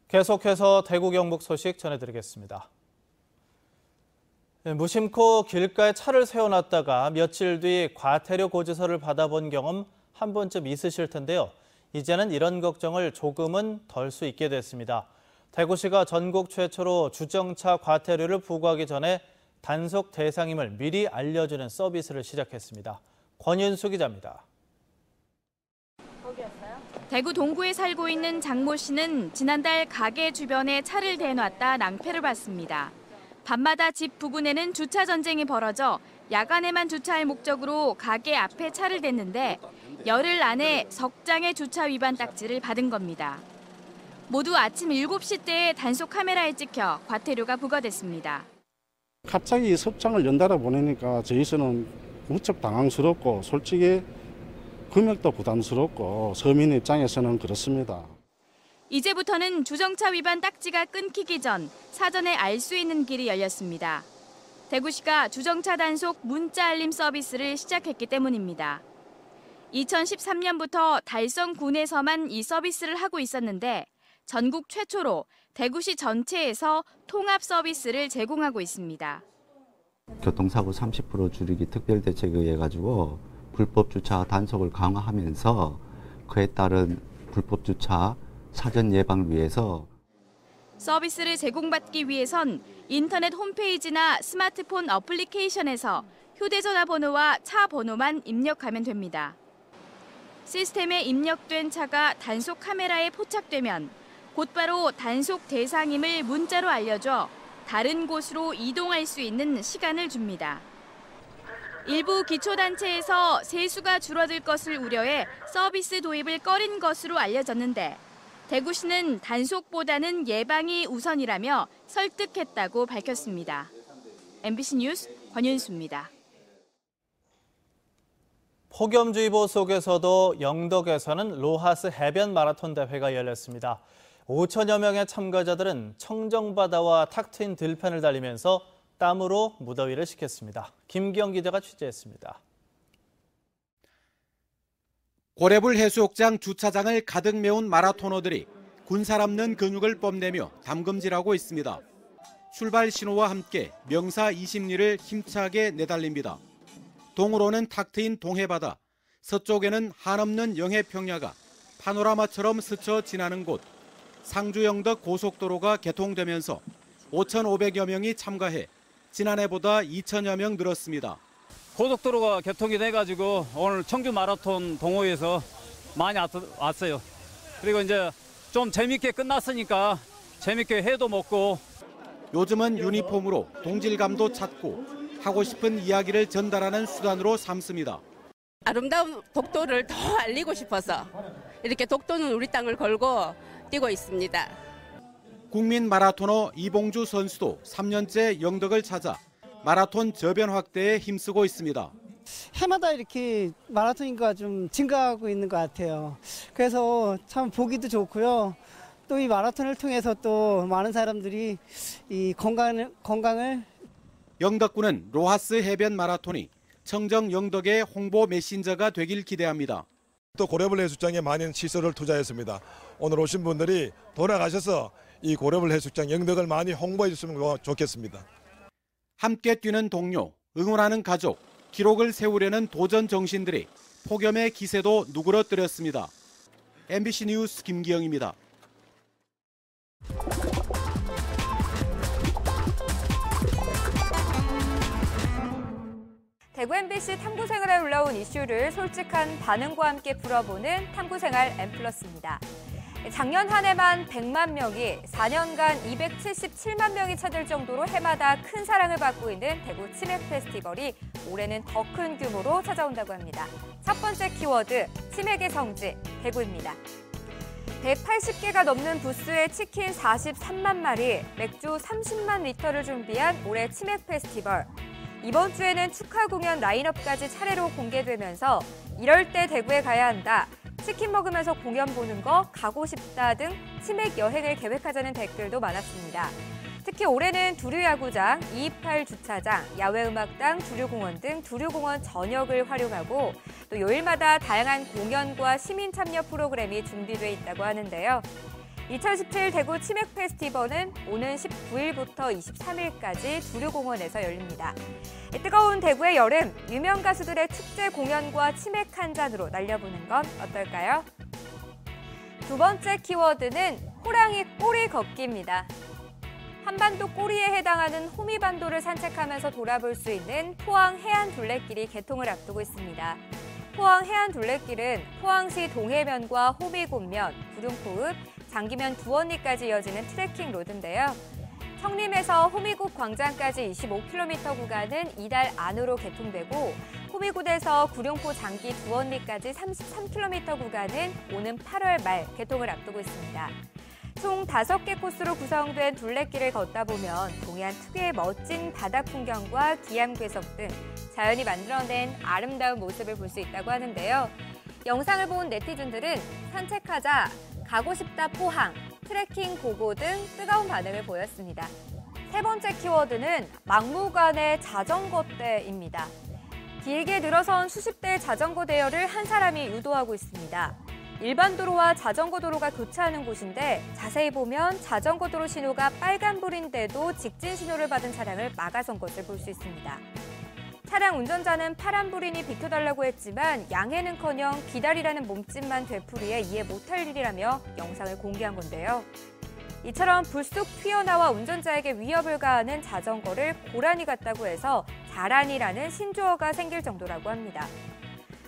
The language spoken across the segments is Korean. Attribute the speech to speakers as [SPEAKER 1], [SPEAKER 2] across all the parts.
[SPEAKER 1] 계속해서 대구 경북 소식 전해드리겠습니다. 무심코 길가에 차를 세워놨다가 며칠 뒤 과태료 고지서를 받아본 경험 한 번쯤 있으실 텐데요. 이제는 이런 걱정을 조금은 덜 수 있게 됐습니다. 대구시가 전국 최초로 주정차 과태료를 부과하기 전에 단속 대상임을 미리 알려주는 서비스를 시작했습니다. 권윤수 기자입니다.
[SPEAKER 2] 대구 동구에 살고 있는 장모 씨는 지난달 가게 주변에 차를 대놨다 낭패를 봤습니다. 밤마다 집 부근에는 주차 전쟁이 벌어져 야간에만 주차할 목적으로 가게 앞에 차를 댔는데 열흘 안에 석 장의 주차 위반 딱지를 받은 겁니다. 모두 아침 7시 때에 단속 카메라에 찍혀 과태료가 부과됐습니다.
[SPEAKER 3] 갑자기 석장을 연달아 보내니까 저희서는 무척 당황스럽고 솔직히 금액도 부담스럽고 서민 입장에서는 그렇습니다.
[SPEAKER 2] 이제부터는 주정차 위반 딱지가 끊기기 전 사전에 알 수 있는 길이 열렸습니다. 대구시가 주정차 단속 문자 알림 서비스를 시작했기 때문입니다. 2013년부터 달성군에서만 이 서비스를 하고 있었는데 전국 최초로 대구시 전체에서 통합 서비스를 제공하고 있습니다.
[SPEAKER 4] 교통사고 30% 줄이기 특별대책에 의해 가지고 불법 주차 단속을 강화하면서 그에 따른 불법 주차 사전 예방을 위해서
[SPEAKER 2] 서비스를 제공받기 위해선 인터넷 홈페이지나 스마트폰 어플리케이션에서 휴대전화 번호와 차 번호만 입력하면 됩니다. 시스템에 입력된 차가 단속 카메라에 포착되면 곧바로 단속 대상임을 문자로 알려줘 다른 곳으로 이동할 수 있는 시간을 줍니다. 일부 기초단체에서 세수가 줄어들 것을 우려해 서비스 도입을 꺼린 것으로 알려졌는데 대구시는 단속보다는 예방이 우선이라며 설득했다고 밝혔습니다. MBC 뉴스 권윤수입니다.
[SPEAKER 1] 폭염주의보 속에서도 영덕에서는 로하스 해변 마라톤 대회가 열렸습니다. 5천여 명의 참가자들은 청정바다와 탁 트인 들판을 달리면서 땀으로 무더위를 식혔습니다. 김기영 기자가 취재했습니다.
[SPEAKER 5] 고래불 해수욕장 주차장을 가득 메운 마라토너들이 군살 없는 근육을 뽐내며 담금질하고 있습니다. 출발 신호와 함께 명사 20리를 힘차게 내달립니다. 동으로는 탁 트인 동해바다, 서쪽에는 한없는 영해평야가 파노라마처럼 스쳐 지나는 곳, 상주-영덕 고속도로가 개통되면서 5,500여 명이 참가해 지난해보다 2,000여 명 늘었습니다.
[SPEAKER 6] 고속도로가 개통이 돼가지고 오늘 청주 마라톤 동호회에서 많이 왔어요. 그리고 이제 좀 재밌게 끝났으니까 재밌게 회도 먹고.
[SPEAKER 5] 요즘은 유니폼으로 동질감도 찾고 하고 싶은 이야기를 전달하는 수단으로 삼습니다.
[SPEAKER 7] 아름다운 독도를 더 알리고 싶어서 이렇게 독도는 우리 땅을 걸고 뛰고 있습니다.
[SPEAKER 5] 국민 마라토너 이봉주 선수도 3년째 영덕을 찾아 마라톤 저변 확대에 힘쓰고 있습니다.
[SPEAKER 8] 해마다 이렇게 마라톤 인구가 좀 증가하고 있는 것 같아요. 그래서 참 보기도 좋고요. 또 이 마라톤을 통해서 또 많은 사람들이 이 건강을
[SPEAKER 5] 영덕군은 로하스 해변 마라톤이 청정 영덕의 홍보 메신저가 되길 기대합니다.
[SPEAKER 9] 또 고래불 해수장에 많은 시설을 투자했습니다. 오늘 오신 분들이 돌아가셔서 이 고래불 해수장 영덕을 많이 홍보해 주시면 좋겠습니다.
[SPEAKER 5] 함께 뛰는 동료, 응원하는 가족, 기록을 세우려는 도전 정신들이 폭염의 기세도 누그러뜨렸습니다. MBC 뉴스 김기영입니다.
[SPEAKER 10] 대구 MBC 탐구생활에 올라온 이슈를 솔직한 반응과 함께 풀어보는 탐구생활 M+입니다. 작년 한 해만 100만 명이 4년간 277만 명이 찾을 정도로 해마다 큰 사랑을 받고 있는 대구 치맥 페스티벌이 올해는 더 큰 규모로 찾아온다고 합니다. 첫 번째 키워드, 치맥의 성지, 대구입니다. 180개가 넘는 부스에 치킨 43만 마리, 맥주 30만 리터를 준비한 올해 치맥 페스티벌. 이번 주에는 축하 공연 라인업까지 차례로 공개되면서 이럴 때 대구에 가야 한다, 치킨 먹으면서 공연 보는 거 가고 싶다 등 치맥 여행을 계획하자는 댓글도 많았습니다. 특히 올해는 두류야구장, 228 주차장, 야외음악당, 두류공원 등 두류공원 전역을 활용하고 또 요일마다 다양한 공연과 시민 참여 프로그램이 준비돼 있다고 하는데요. 2017 대구 치맥 페스티벌은 오는 19일부터 23일까지 두류공원에서 열립니다. 뜨거운 대구의 여름, 유명 가수들의 축제 공연과 치맥 한 잔으로 날려보는 건 어떨까요? 두 번째 키워드는 호랑이 꼬리 걷기입니다. 한반도 꼬리에 해당하는 호미반도를 산책하면서 돌아볼 수 있는 포항 해안 둘레길이 개통을 앞두고 있습니다. 포항 해안 둘레길은 포항시 동해면과 호미곶면, 구룡포읍, 장기면 두원리까지 이어지는 트레킹 로드인데요. 청림에서 호미곶 광장까지 25km 구간은 이달 안으로 개통되고 호미곶에서 구룡포 장기 두원리까지 33km 구간은 오는 8월 말 개통을 앞두고 있습니다. 총 5개 코스로 구성된 둘레길을 걷다 보면 동해안 특유의 멋진 바다 풍경과 기암괴석 등 자연이 만들어낸 아름다운 모습을 볼 수 있다고 하는데요. 영상을 본 네티즌들은 산책하자, 가고 싶다 포항, 트레킹 고고 등 뜨거운 반응을 보였습니다. 세 번째 키워드는 막무가내 자전거대입니다. 길게 늘어선 수십 대의 자전거 대열을 한 사람이 유도하고 있습니다. 일반 도로와 자전거 도로가 교차하는 곳인데 자세히 보면 자전거 도로 신호가 빨간불인데도 직진 신호를 받은 차량을 막아선 것을 볼 수 있습니다. 차량 운전자는 파란불이니 비켜달라고 했지만 양해는커녕 기다리라는 몸짓만 되풀이해 이해 못할 일이라며 영상을 공개한 건데요. 이처럼 불쑥 튀어나와 운전자에게 위협을 가하는 자전거를 고라니 같다고 해서 자란이라는 신조어가 생길 정도라고 합니다.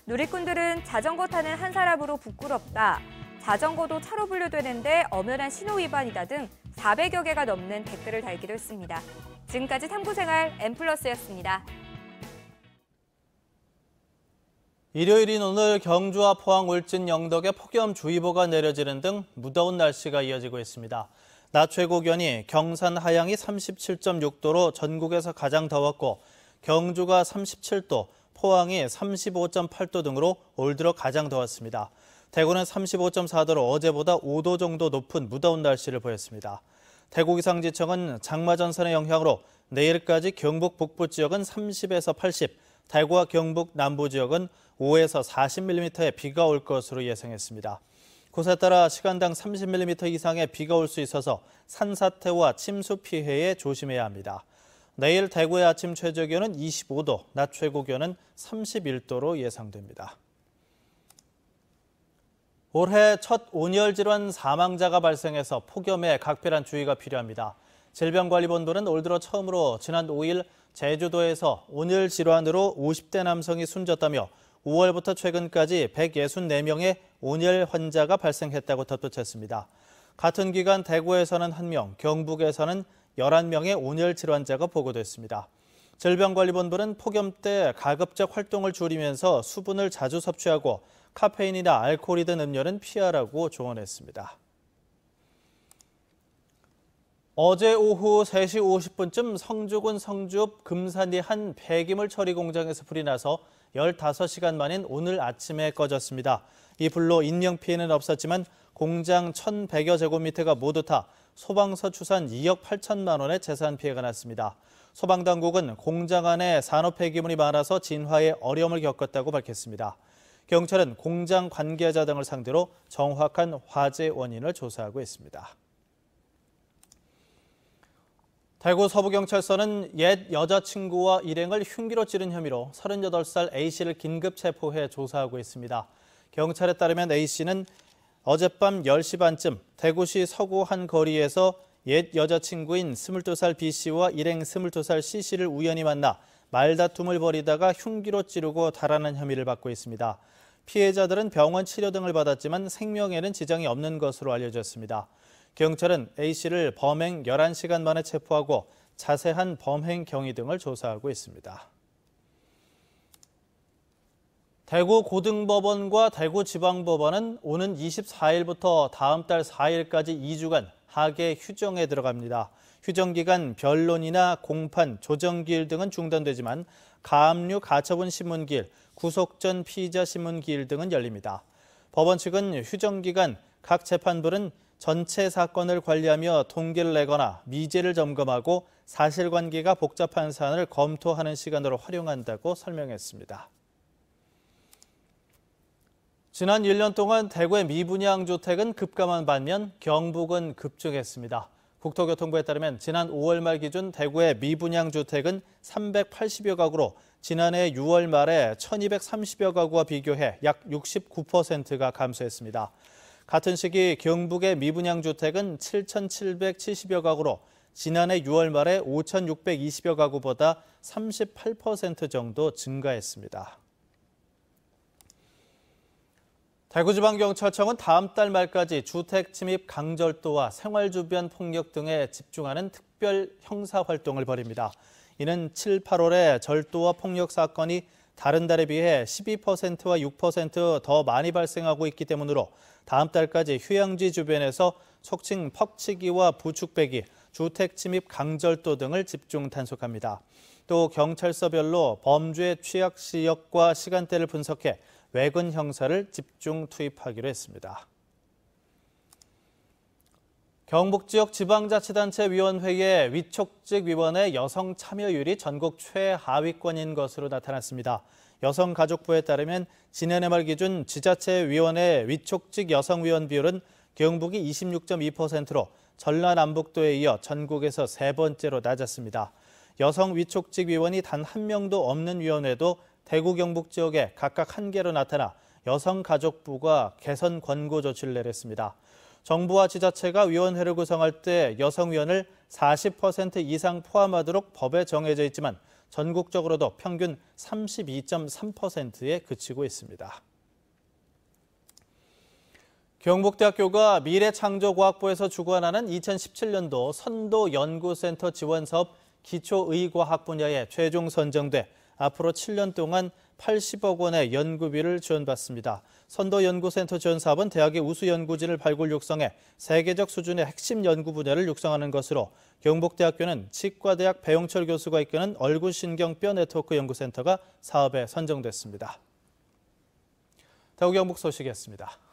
[SPEAKER 10] 누리꾼들은 자전거 타는 한 사람으로 부끄럽다, 자전거도 차로 분류되는데 엄연한 신호 위반이다 등 400여 개가 넘는 댓글을 달기도 했습니다. 지금까지 탐구생활 M+였습니다.
[SPEAKER 1] 일요일인 오늘 경주와 포항, 울진, 영덕에 폭염주의보가 내려지는 등 무더운 날씨가 이어지고 있습니다. 낮 최고 기온이 경산 하양이 37.6도로 전국에서 가장 더웠고 경주가 37도, 포항이 35.8도 등으로 올 들어 가장 더웠습니다. 대구는 35.4도로 어제보다 5도 정도 높은 무더운 날씨를 보였습니다. 대구기상지청은 장마전선의 영향으로 내일까지 경북 북부 지역은 30에서 80, 대구와 경북 남부 지역은 5에서 40mm의 비가 올 것으로 예상했습니다. 곳에 따라 시간당 30mm 이상의 비가 올 수 있어서 산사태와 침수 피해에 조심해야 합니다. 내일 대구의 아침 최저 기온은 25도, 낮 최고 기온은 31도로 예상됩니다. 올해 첫 온열 질환 사망자가 발생해서 폭염에 각별한 주의가 필요합니다. 질병관리본부는 올 들어 처음으로 지난 5일 제주도에서 온열 질환으로 50대 남성이 숨졌다며 5월부터 최근까지 164명의 온열 환자가 발생했다고 덧붙였습니다. 같은 기간 대구에서는 1명, 경북에서는 11명의 온열 질환자가 보고됐습니다. 질병관리본부는 폭염 때 가급적 활동을 줄이면서 수분을 자주 섭취하고 카페인이나 알코올이 든 음료는 피하라고 조언했습니다. 어제 오후 3시 50분쯤 성주군 성주읍 금산리 한 폐기물 처리 공장에서 불이 나서 15시간 만인 오늘 아침에 꺼졌습니다. 이 불로 인명피해는 없었지만 공장 1,100여 제곱미터가 모두 타 소방서 추산 2억 8천만 원의 재산 피해가 났습니다. 소방당국은 공장 안에 산업 폐기물이 많아서 진화에 어려움을 겪었다고 밝혔습니다. 경찰은 공장 관계자 등을 상대로 정확한 화재 원인을 조사하고 있습니다. 대구 서부경찰서는 옛 여자친구와 일행을 흉기로 찌른 혐의로 38살 A씨를 긴급 체포해 조사하고 있습니다. 경찰에 따르면 A씨는 어젯밤 10시 반쯤 대구시 서구 한 거리에서 옛 여자친구인 22살 B씨와 일행 22살 C씨를 우연히 만나 말다툼을 벌이다가 흉기로 찌르고 달아난 혐의를 받고 있습니다. 피해자들은 병원 치료 등을 받았지만 생명에는 지장이 없는 것으로 알려졌습니다. 경찰은 A씨를 범행 11시간 만에 체포하고 자세한 범행 경위 등을 조사하고 있습니다. 대구 고등법원과 대구지방법원은 오는 24일부터 다음 달 4일까지 2주간 하계 휴정에 들어갑니다. 휴정 기간 변론이나 공판, 조정기일 등은 중단되지만 가압류 가처분 신문기일, 구속 전 피의자 신문기일 등은 열립니다. 법원 측은 휴정 기간 각 재판부는 전체 사건을 관리하며 통계를 내거나 미제를 점검하고 사실관계가 복잡한 사안을 검토하는 시간으로 활용한다고 설명했습니다. 지난 1년 동안 대구의 미분양 주택은 급감한 반면 경북은 급증했습니다. 국토교통부에 따르면 지난 5월 말 기준 대구의 미분양 주택은 380여 가구로 지난해 6월 말에 1230여 가구와 비교해 약 69%가 감소했습니다. 같은 시기 경북의 미분양 주택은 7770여 가구로 지난해 6월 말에 5620여 가구보다 38% 정도 증가했습니다. 대구지방경찰청은 다음 달 말까지 주택 침입 강절도와 생활 주변 폭력 등에 집중하는 특별 형사 활동을 벌입니다. 이는 7, 8월에 절도와 폭력 사건이 다른 달에 비해 12%와 6% 더 많이 발생하고 있기 때문으로 다음 달까지 휴양지 주변에서 속칭 퍽치기와 부축배기, 주택 침입 강절도 등을 집중 단속합니다. 또 경찰서별로 범죄 취약 지역과 시간대를 분석해 외근 형사를 집중 투입하기로 했습니다. 경북 지역 지방자치단체위원회의 위촉직 위원회 여성 참여율이 전국 최하위권인 것으로 나타났습니다. 여성가족부에 따르면 지난해 말 기준 지자체위원회 위촉직 여성위원 비율은 경북이 26.2%로 전라남북도에 이어 전국에서 세 번째로 낮았습니다. 여성 위촉직 위원이 단 한 명도 없는 위원회도 대구 경북 지역에 각각 1개로 나타나 여성가족부가 개선 권고 조치를 내렸습니다. 정부와 지자체가 위원회를 구성할 때 여성위원을 40% 이상 포함하도록 법에 정해져 있지만 전국적으로도 평균 32.3%에 그치고 있습니다. 경북대학교가 미래창조과학부에서 주관하는 2017년도 선도연구센터 지원사업 기초의과학 분야에 최종 선정돼 앞으로 7년 동안 80억 원의 연구비를 지원받습니다. 선도연구센터 지원 사업은 대학의 우수 연구진을 발굴 육성해 세계적 수준의 핵심 연구 분야를 육성하는 것으로 경북대학교는 치과대학 배용철 교수가 이끄는 얼굴신경뼈 네트워크 연구센터가 사업에 선정됐습니다. 대구 경북 소식이었습니다.